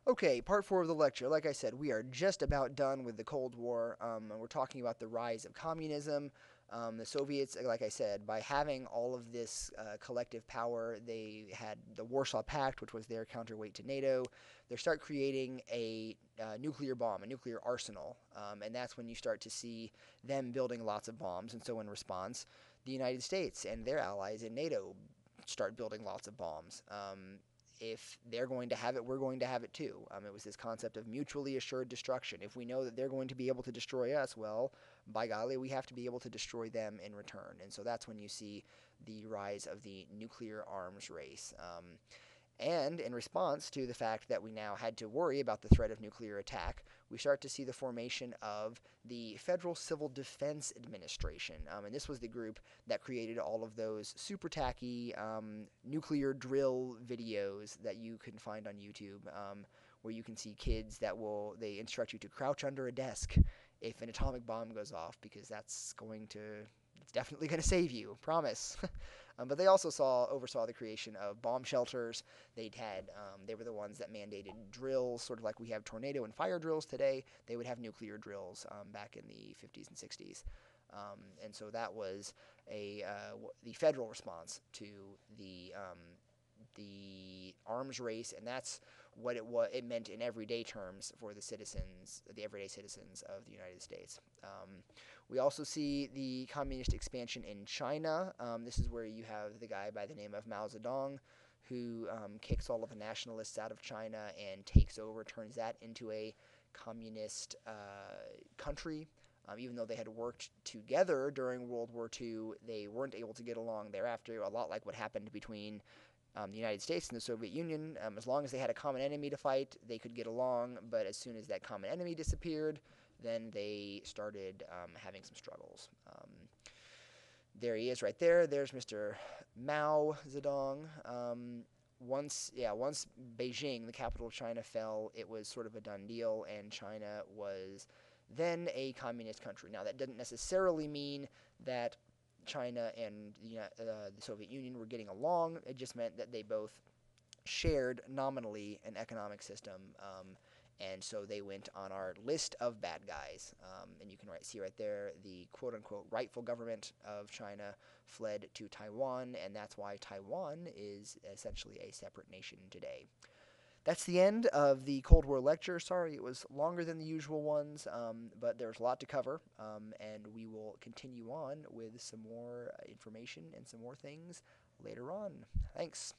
Okay, part four of the lecture. Like I said, we are just about done with the Cold War, and we're talking about the rise of communism. The Soviets, like I said, by having all of this collective power, they had the Warsaw Pact, which was their counterweight to NATO. They start creating a nuclear bomb, a nuclear arsenal, and that's when you start to see them building lots of bombs. And so, in response, the United States and their allies in NATO start building lots of bombs. If they're going to have it, we're going to have it too. It was this concept of mutually assured destruction. If we know that they're going to be able to destroy us, well, by golly, we have to be able to destroy them in return. And so that's when you see the rise of the nuclear arms race. And in response to the fact that we now had to worry about the threat of nuclear attack, we start to see the formation of the Federal Civil Defense Administration. And this was the group that created all of those super tacky nuclear drill videos that you can find on YouTube, where you can see kids they instruct you to crouch under a desk if an atomic bomb goes off, because it's definitely going to save you, promise. But they also oversaw the creation of bomb shelters. They were the ones that mandated drills, sort of like we have tornado and fire drills today. They would have nuclear drills back in the 50s and 60s. And so that was the federal response to the arms race, and that's what it meant in everyday terms for the everyday citizens of the United States. We also see the communist expansion in China. This is where you have the guy by the name of Mao Zedong, who kicks all of the nationalists out of China and turns that into a communist country. Even though they had worked together during World War II, they weren't able to get along thereafter, a lot like what happened between the United States and the Soviet Union. As long as they had a common enemy to fight, they could get along, but as soon as that common enemy disappeared, then they started having some struggles. There he is right there. There's Mr. Mao Zedong. Once Beijing, the capital of China, fell, it was sort of a done deal, and China was then a communist country. Now, that doesn't necessarily mean that China and the Soviet Union were getting along. It just meant that they both shared nominally an economic system. And so they went on our list of bad guys. And you can see right there the quote unquote rightful government of China fled to Taiwan, and that's why Taiwan is essentially a separate nation today. That's the end of the Cold War lecture. Sorry it was longer than the usual ones, but there's a lot to cover, and we will continue on with some more information and some more things later on. Thanks.